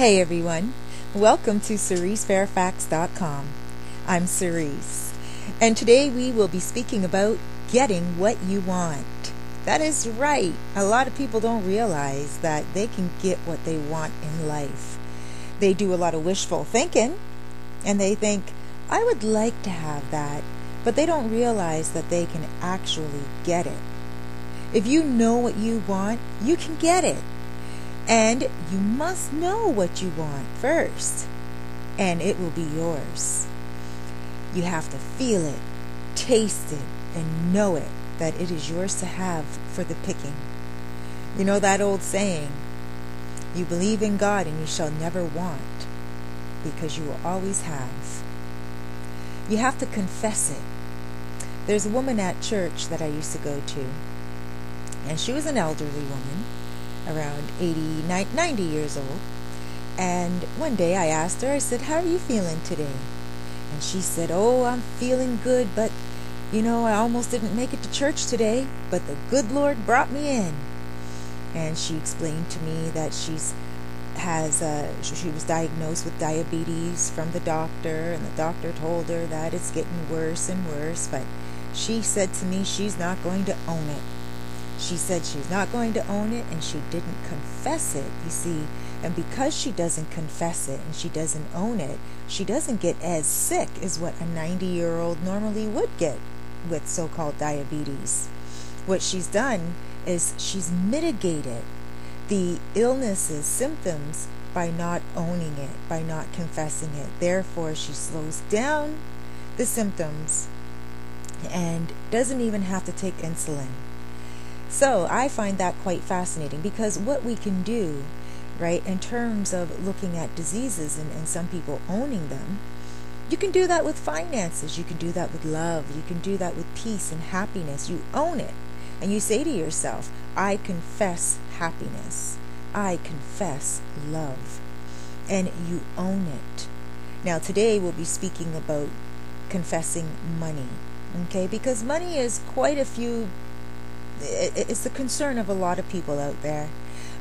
Hey everyone, welcome to CeriseFairfax.com. I'm Cerise, and today we will be speaking about getting what you want. That is right, a lot of people don't realize that they can get what they want in life. They do a lot of wishful thinking, and they think, I would like to have that, but they don't realize that they can actually get it. If you know what you want, you can get it. And you must know what you want first, and it will be yours. You have to feel it, taste it, and know it, that it is yours to have for the picking. You know that old saying, you believe in God and you shall never want, because you will always have. You have to confess it. There's a woman at church that I used to go to, and she was an elderly woman, around 90 years old. And one day I asked her, I said, how are you feeling today? And she said, oh, I'm feeling good, but I almost didn't make it to church today, but the good Lord brought me in. And she explained to me that she was diagnosed with diabetes from the doctor, and the doctor told her that it's getting worse and worse, but she said to me she's not going to own it. She said she's not going to own it, and she didn't confess it, you see. And because she doesn't confess it and she doesn't own it, she doesn't get as sick as what a 90-year-old normally would get with so-called diabetes. What she's done is she's mitigated the illness's symptoms by not owning it, by not confessing it. Therefore, she slows down the symptoms and doesn't even have to take insulin. So I find that quite fascinating, because what we can do, right, in terms of looking at diseases and some people owning them, you can do that with finances, you can do that with love, you can do that with peace and happiness. You own it, and you say to yourself, I confess happiness, I confess love, and you own it. Now today we'll be speaking about confessing money, okay, because money is it's the concern of a lot of people out there,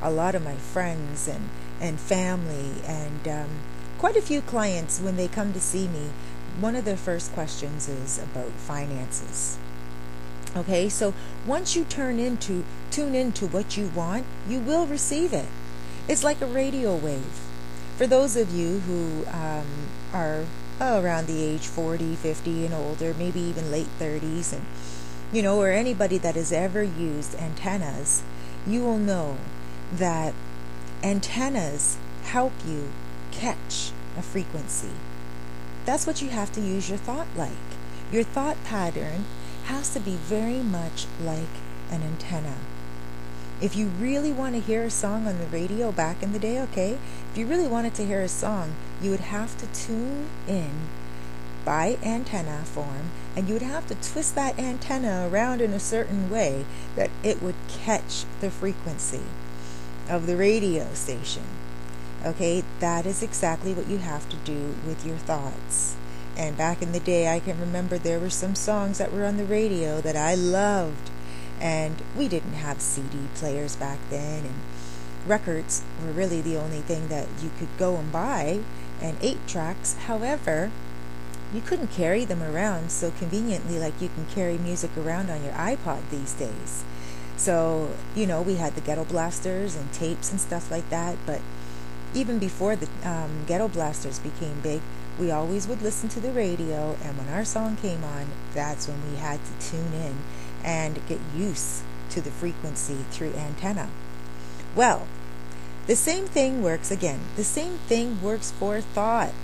a lot of my friends and family, and quite a few clients. When they come to see me, one of their first questions is about finances. Okay, so once you tune into what you want, you will receive it. It's like a radio wave. For those of you who are around the age 40, 50 and older, maybe even late 30s, and or anybody that has ever used antennas, you will know that antennas help you catch a frequency. That's what you have to use your thought like. Your thought pattern has to be very much like an antenna. If you really want to hear a song on the radio back in the day, okay, if you really wanted to hear a song, you would have to tune in by antenna form, and you would have to twist that antenna around in a certain way that it would catch the frequency of the radio station. Okay, that is exactly what you have to do with your thoughts. And back in the day, I can remember there were some songs that were on the radio that I loved, and we didn't have CD players back then, and records were really the only thing that you could go and buy, and 8-tracks. However, you couldn't carry them around so conveniently like you can carry music around on your iPod these days. So, we had the ghetto blasters and tapes and stuff like that, but even before the ghetto blasters became big, we always would listen to the radio, and when our song came on, that's when we had to tune in and get used to the frequency through antenna. Well, the same thing works for thought.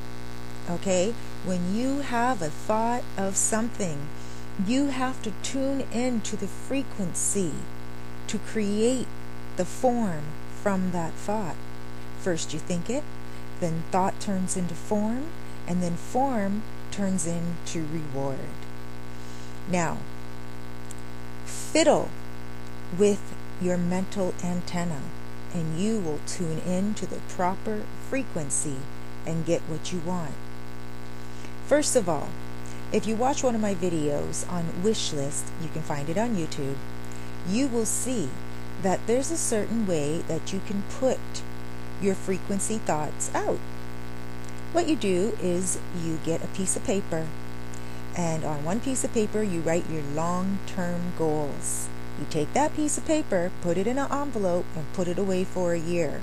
Okay, when you have a thought of something, you have to tune into the frequency to create the form from that thought. First you think it, then thought turns into form, and then form turns into reward. Now, fiddle with your mental antenna, and you will tune in to the proper frequency and get what you want. First of all, if you watch one of my videos on wish list, you can find it on YouTube, you will see that there's a certain way that you can put your frequency thoughts out. What you do is you get a piece of paper, and on one piece of paper you write your long-term goals. You take that piece of paper, put it in an envelope, and put it away for a year.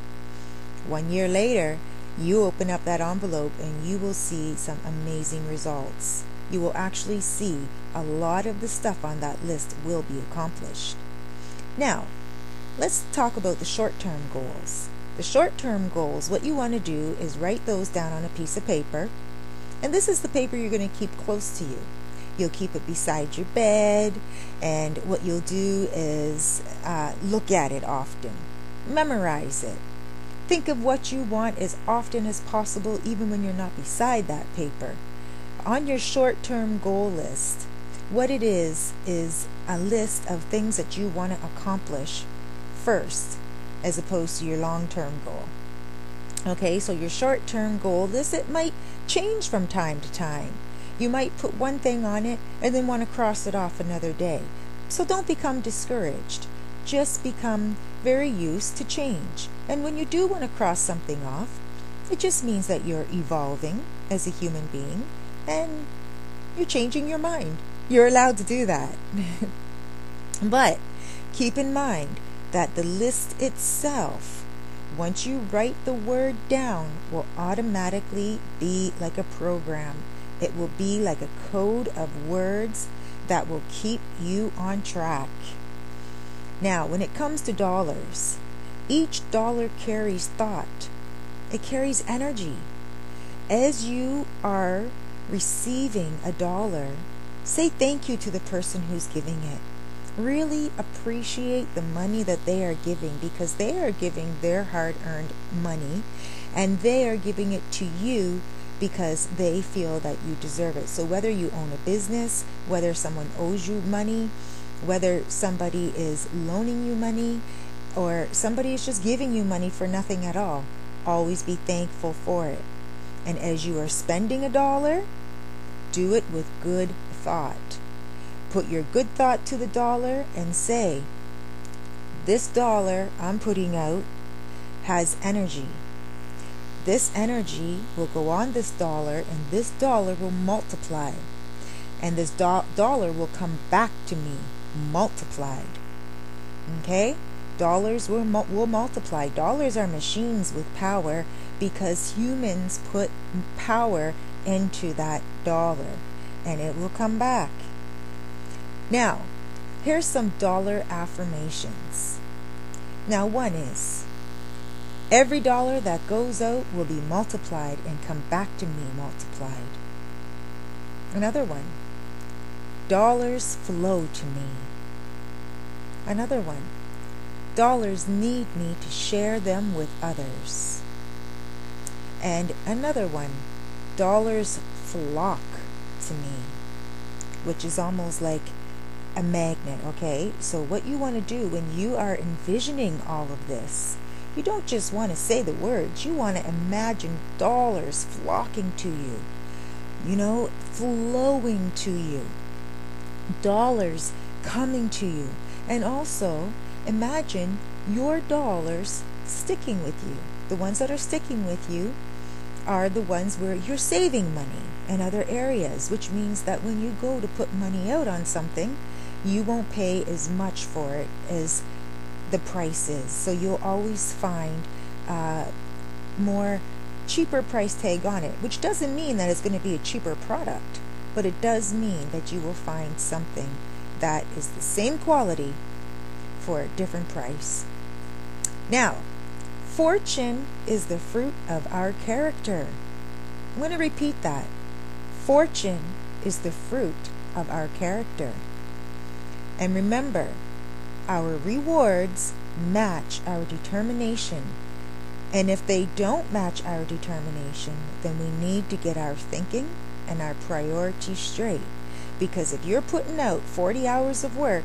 1 year later, you open up that envelope and you will see some amazing results. You will actually see a lot of the stuff on that list will be accomplished. Now, let's talk about the short-term goals. The short-term goals, what you want to do is write those down on a piece of paper. And this is the paper you're going to keep close to you. You'll keep it beside your bed, and what you'll do is look at it often. Memorize it. Think of what you want as often as possible, even when you're not beside that paper. On your short-term goal list, what it is a list of things that you want to accomplish first, as opposed to your long-term goal. Okay, so your short-term goal list, it might change from time to time. You might put one thing on it and then want to cross it off another day. So don't become discouraged. Just become very used to change. And when you do want to cross something off, it just means that you're evolving as a human being and you're changing your mind. You're allowed to do that. But keep in mind that the list itself, once you write the word down, will automatically be like a program. It will be like a code of words that will keep you on track. Now, when it comes to dollars, each dollar carries thought. It carries energy. As you are receiving a dollar, say thank you to the person who's giving it. Really appreciate the money that they are giving, because they are giving their hard-earned money and they are giving it to you because they feel that you deserve it. So whether you own a business, whether someone owes you money, whether somebody is loaning you money, or somebody is just giving you money for nothing at all, always be thankful for it. And as you are spending a dollar, do it with good thought. Put your good thought to the dollar and say, this dollar I'm putting out has energy. This energy will go on this dollar, and this dollar will multiply. And this dollar will come back to me multiplied. Okay? Dollars will multiply. Dollars are machines with power because humans put power into that dollar, and it will come back. Now, here's some dollar affirmations. Now, one is, every dollar that goes out will be multiplied and come back to me multiplied. Another one, dollars flow to me. Another one, dollars need me to share them with others. And another one, dollars flock to me, which is almost like a magnet, okay? So what you want to do when you are envisioning all of this, you don't just want to say the words, you want to imagine dollars flocking to you, flowing to you, dollars coming to you. And also imagine your dollars sticking with you. The ones that are sticking with you are the ones where you're saving money in other areas, which means that when you go to put money out on something, you won't pay as much for it as the price is. So you'll always find more cheaper price tag on it, which doesn't mean that it's going to be a cheaper product, but it does mean that you will find something that is the same quality for a different price. Now, fortune is the fruit of our character. I'm going to repeat that. Fortune is the fruit of our character. And remember, our rewards match our determination. And if they don't match our determination, then we need to get our thinking and our priorities straight. Because if you're putting out 40 hours of work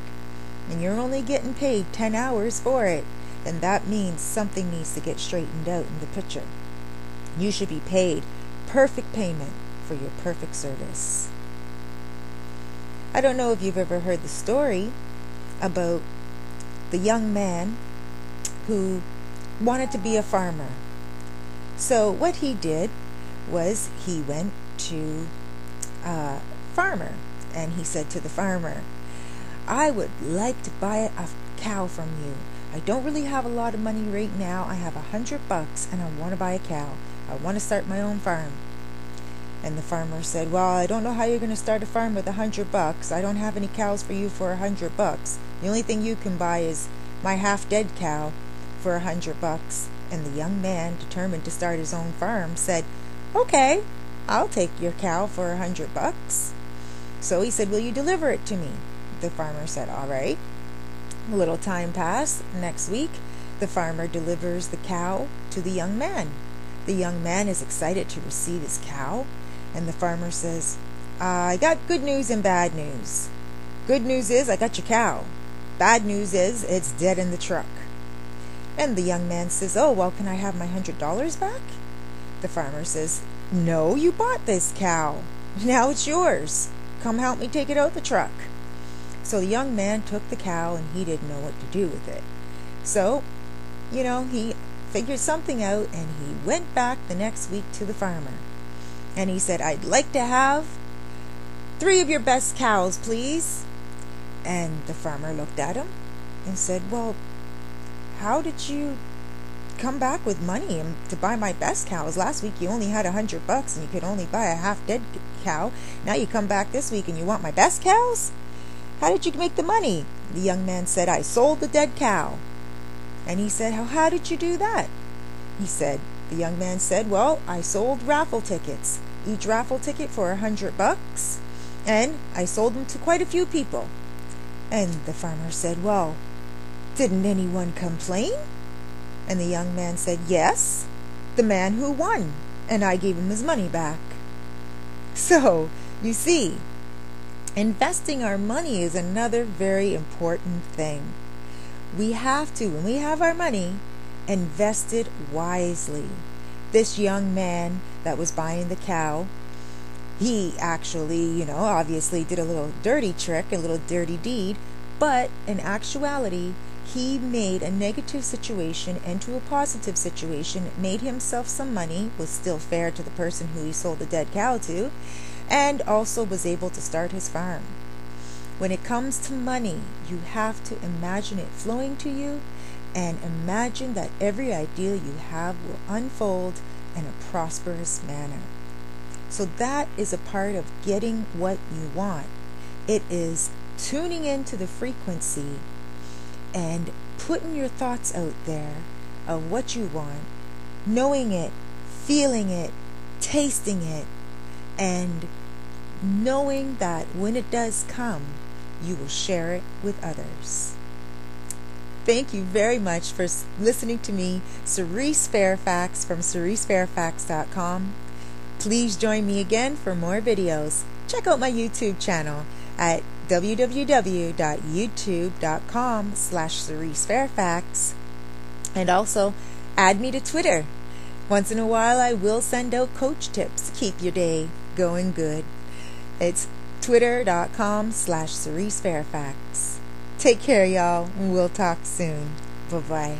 and you're only getting paid 10 hours for it, then that means something needs to get straightened out in the picture. You should be paid perfect payment for your perfect service. I don't know if you've ever heard the story about the young man who wanted to be a farmer. So what he did was he went to a farmer, and he said to the farmer, I would like to buy a cow from you. I don't really have a lot of money right now. I have $100 and I want to buy a cow. I want to start my own farm. And the farmer said, well, I don't know how you're going to start a farm with $100. I don't have any cows for you for $100. The only thing you can buy is my half-dead cow for $100. And the young man, determined to start his own farm, said, okay, I'll take your cow for $100. So he said, will you deliver it to me? The farmer said, all right. A little time passed. Next week, the farmer delivers the cow to the young man. The young man is excited to receive his cow, and the farmer says, I got good news and bad news. Good news is I got your cow. Bad news is it's dead in the truck. And the young man says, oh, well, can I have my $100 back? The farmer says, no, you bought this cow. Now it's yours. Come help me take it out the truck. So the young man took the cow, and he didn't know what to do with it. So, he figured something out, and he went back the next week to the farmer. And he said, I'd like to have 3 of your best cows, please. And the farmer looked at him and said, well, how did you come back with money to buy my best cows? Last week you only had $100 and you could only buy a half-dead cow. Now you come back this week and you want my best cows? How did you make the money? The young man said, I sold the dead cow. And he said, how did you do that? The young man said, well, I sold raffle tickets. Each raffle ticket for $100. And I sold them to quite a few people. And the farmer said, well, didn't anyone complain? And the young man said, yes, the man who won. And I gave him his money back. So, you see, investing our money is another very important thing. We have to, when we have our money, invest it wisely. This young man that was buying the cow, he actually, obviously did a little dirty trick, a little dirty deed, but in actuality, he made a negative situation into a positive situation, made himself some money, was still fair to the person who he sold the dead cow to, and also was able to start his farm. When it comes to money, you have to imagine it flowing to you, and imagine that every idea you have will unfold in a prosperous manner. So that is a part of getting what you want. It is tuning into the frequency and putting your thoughts out there of what you want, knowing it, feeling it, tasting it, and knowing that when it does come, you will share it with others. Thank you very much for listening to me, Cerise Fairfax from CeriseFairfax.com. Please join me again for more videos. Check out my YouTube channel at www.youtube.com/CeriseFairfax, and also add me to Twitter. Once in a while I will send out coach tips to keep your day going good. It's twitter.com/CeriseFairfax. Take care, y'all, and we'll talk soon. Bye-bye.